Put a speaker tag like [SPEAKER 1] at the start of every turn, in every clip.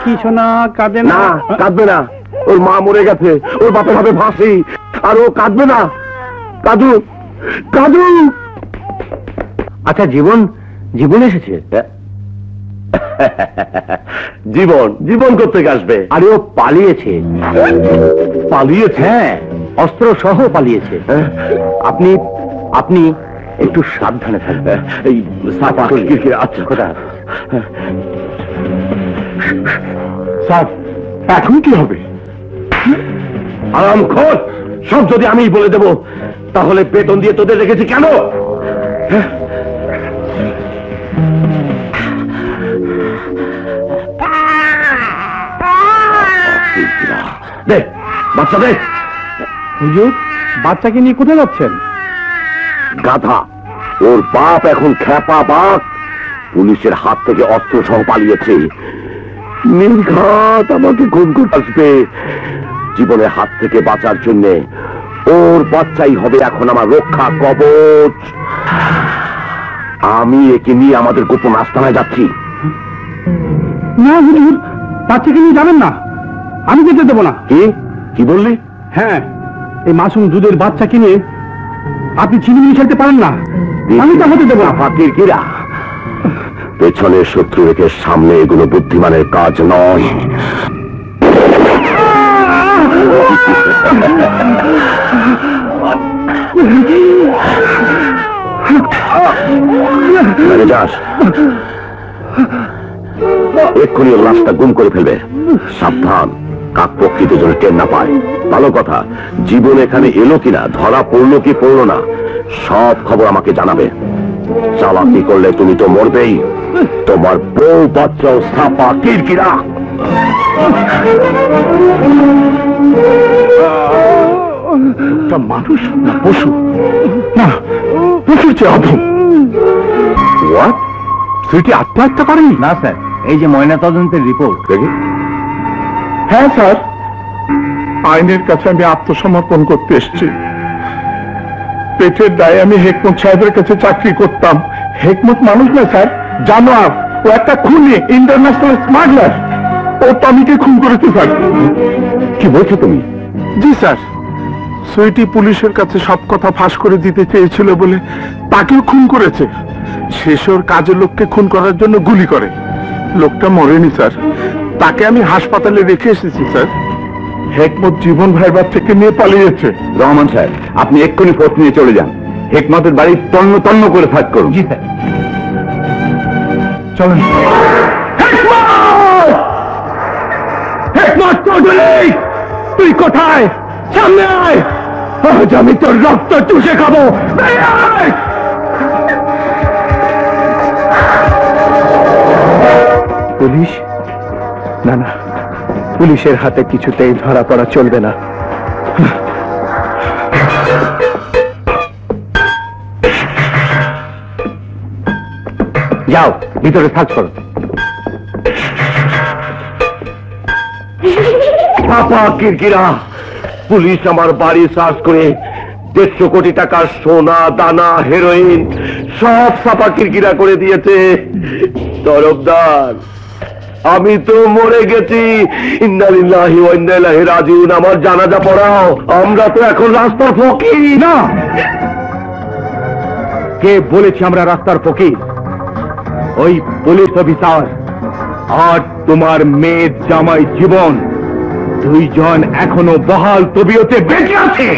[SPEAKER 1] লক্ষ্মী সোনা কাঁদে না।
[SPEAKER 2] কাঁদবে না, ওর মা মরে গেছে, ওর বাপের হবে ফাঁসি, আর ও কাঁদবে না। কাঁদু কাঁদু।
[SPEAKER 3] আচ্ছা জীবন, জীবন এসেছে?
[SPEAKER 2] জীবন জীবন করতে আসবে?
[SPEAKER 3] আরে ও পালিয়েছে।
[SPEAKER 2] পালিয়েছে?
[SPEAKER 3] হ্যাঁ, অস্ত্র সহ পালিয়েছে। আপনি আপনি একটু সাবধানে থাকবেন।
[SPEAKER 2] এই আচ্ছা
[SPEAKER 3] কথা
[SPEAKER 2] স্যার, এখন কি হবে? আরামখোর, সব যদি আমি বলে দেব, তাহলে বেতন দিয়ে তোদের রেখেছি কেন? দে বাচ্চা দে।
[SPEAKER 1] হুজুর, বাচ্চাকে নিয়ে কোথায় যাচ্ছেন?
[SPEAKER 2] গাধা, ওর বাপ এখন খ্যাপা বাঘ, পুলিশের হাত থেকে অস্ত্র সহ পালিয়েছে। নির্ঘাত আমাকে খুন করে আসবে। জীবনের হাত থেকে বাঁচার জন্য ওর বাচ্চাই হবে এখন আমার রক্ষা কবচ। আমি একে নিয়ে আমাদের গোপন আস্তানায় যাচ্ছি।
[SPEAKER 1] না হুজুর, বাচ্চাকে নিয়ে যাবেন না, আমি যেতে দেবো না।
[SPEAKER 2] কি বললি?
[SPEAKER 1] হ্যাঁ, এই মাসুম দুধের বাচ্চাকে নিয়ে আপনি ছিনিমিনি খেলতে পারেন না, আমি তা হতে দেবো না।
[SPEAKER 2] ফাঁকির কিরা, পেছনের শত্রু রেখে সামনে এগুলো বুদ্ধিমানের কাজ নয়। এক্ষুনি ওর লাশটা গুম করে ফেলবে। সাবধান, কাক প্রকৃতি যেন টের না পায়। ভালো কথা, জীবন এখানে এলো কিনা, ধরা পড়লো কি পড়লো না, সব খবর আমাকে জানাবে। চালাকি করলে তুমি তো মরবেই, তোমার বউ বাচ্চাও সাপা কিরকিরা। মানুষ না পশু? না, পশুর চেয়ে অধম। হোয়াট? সুইটি আত্মহত্যা করেনি?
[SPEAKER 3] না স্যার, এই যে ময়না তদন্তের রিপোর্ট।
[SPEAKER 2] দেখি।
[SPEAKER 4] হ্যাঁ স্যার, আইনের কাছে আমি আত্মসমর্পণ করতে এসেছি। পেটের দায়ে আমি হেকমত সাহেবের কাছে চাকরি করতাম। হেকমত মানুষ না স্যার, জানোয়ার। ও একটা খুনি, ইন্টারন্যাশনাল স্মাগলার। ও টমিকে খুন করেছে স্যার।
[SPEAKER 2] কি বলছো তুমি?
[SPEAKER 4] জি স্যার, সুইটি পুলিশের কাছে সব কথা ফাঁস করে দিতে চেয়েছিল বলে তাকেও খুন করেছে। শেষে ওর কাজের লোককে খুন করার জন্য গুলি করে। লোকটা মরেনি স্যার, তাকে আমি হাসপাতালে রেখে এসেছি স্যার। হেকমত জীবন ভাইবার থেকে নিয়ে পালিয়েছে।
[SPEAKER 2] রহমান সাহেব, আপনি এক্ষুনি ফোর্স নিয়ে চলে যান, হেকমতের বাড়ি তন্ন তন্ন করে ফাঁক করুন।
[SPEAKER 3] জি স্যার,
[SPEAKER 1] চলেন।
[SPEAKER 2] হেকমত চৌধুরী, তুই কোথায়? সামনে আয়, আজ আমি তোর রক্ত চুষে খাবো।
[SPEAKER 4] পুলিশ? না না, পুলিশের হাতে কিছুতেই ধরা পড়া চলবে না।
[SPEAKER 3] যাও ভিতরে সার্চ করো।
[SPEAKER 2] পাপা কিরকিরা, পুলিশ আমার বাড়ি সার্চ করে 150 কোটি টাকার সোনা দানা হেরোইন সব ছাপা কিরকিরা করে দিয়েছে। তরফদার, আমি তো মরে গেছি। ইন্না লিল্লাহি ওয়া ইন্না ইলাইহি রাজিউন। আমার জানাজা পড়াও, আমরা তো এখন রাস্তার ফকির।
[SPEAKER 3] না, কে বলেছে আমরা রাস্তার ফকির? ওই পুলিশ অফিসার আর তোমার মেয়ের জামাই জীবন, দুইজন এখনো বহাল তবিয়তে বেঁচে আছে।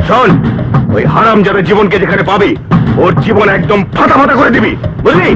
[SPEAKER 2] শোন, ওই হারাম যাদের জীবনকে যেখানে পাবি, ওর জীবন একদম ফাটা ফাটা করে দিবি, বুঝলি?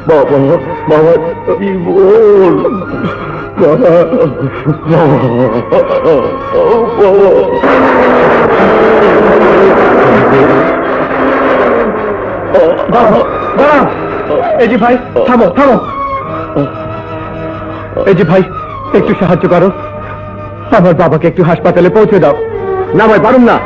[SPEAKER 2] বাবা বাবা জীবন বাবা
[SPEAKER 3] এই যে ভাই, থামো থামো। এই যে ভাই, একটু সাহায্য করো, আমার বাবাকে একটু হাসপাতালে পৌঁছে দাও।
[SPEAKER 2] না ভাই, পারুম না।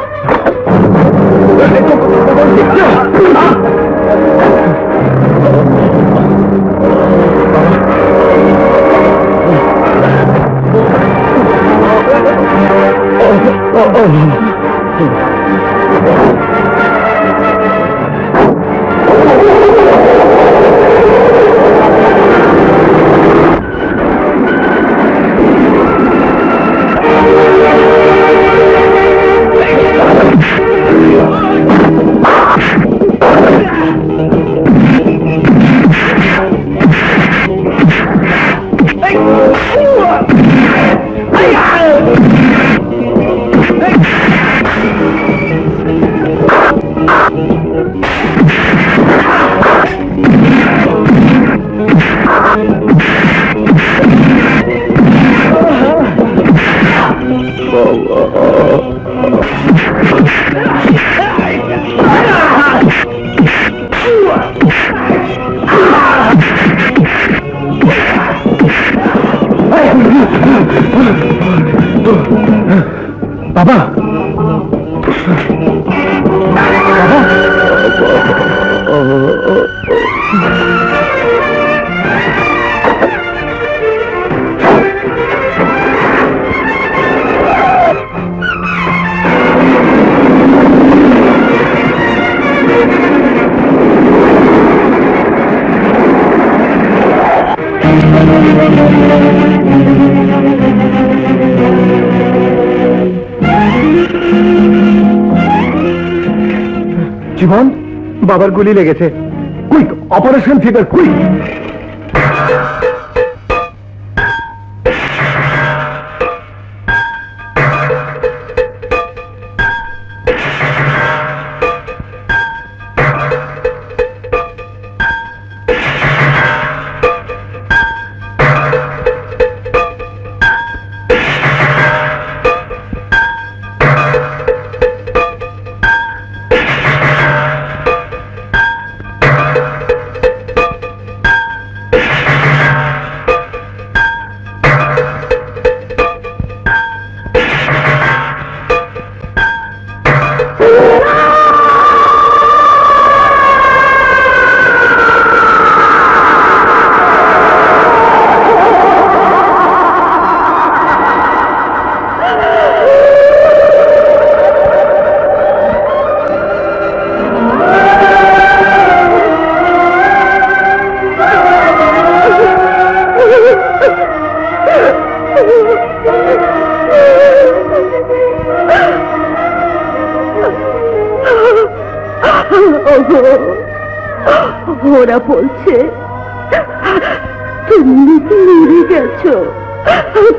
[SPEAKER 3] বাবা, জীবন, বাবার গুলি লেগেছে। Quick, operation theatre, quick.
[SPEAKER 5] ওরা বলছে তুমি নাকি মরে গেছো।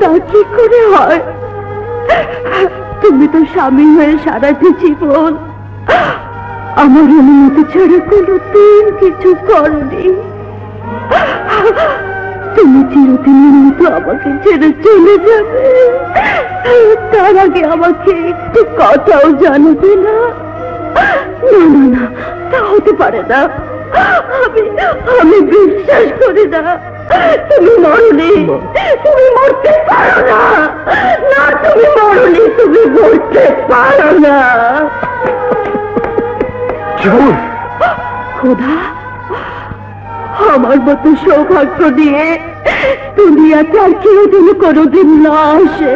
[SPEAKER 5] তা কি করে হয়? তুমি তো স্বামী হয়ে সারাটি জীবন আমার অনুমতি ছাড়া কোনোদিন কিছু করনি। তুমি চিরদিনের মতো আমাকে ছেড়ে চলে যাবে, তার আগে আমাকে একটু কথাও জানাবে না? না না না, তা হতে পারে না। আমি বিশ্বাস করি না। তুমি মরনি, তুমি মরতে পারো না। না, তুমি মরনি, তুমি মরতে পারো না। খোদা, আমার মতো সৌভাগ্য নিয়ে দুনিয়াতে আর কেউ যেন কোনোদিন না আসে।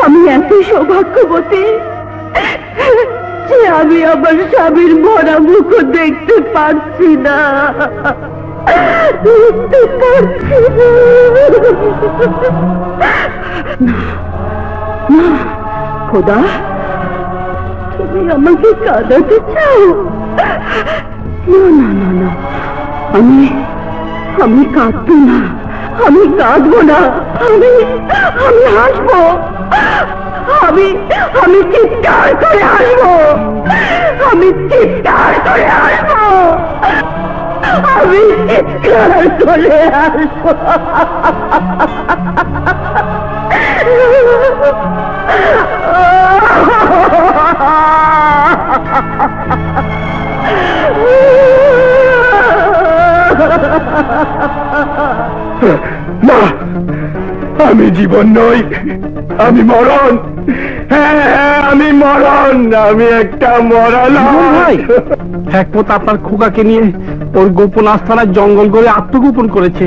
[SPEAKER 5] আমি এত সৌভাগ্যবতী যে আমি আমার স্বামীর মরা মুখ দেখতে পারছি না, দেখতে পারছি না। খোদা, তুমি আমাকে কাঁদাতে চাও? না না না না, আমি কাঁদবো না, আমি কাঁদবো না, আমি হাসবো। আমি আমি চিৎকার করে আসবো, আমি চিৎকার করে আসবো, আমি চিৎকার করে আসবো।
[SPEAKER 3] না, আমি জীবন নই, আমি মরণ। হ্যাঁ হ্যাঁ, আমি মরণ, আমি একটা মরণ।
[SPEAKER 1] ভাই একমত আপনার খোকাকে নিয়ে ওর গোপন আস্থানার জঙ্গল করে আত্মগোপন করেছে।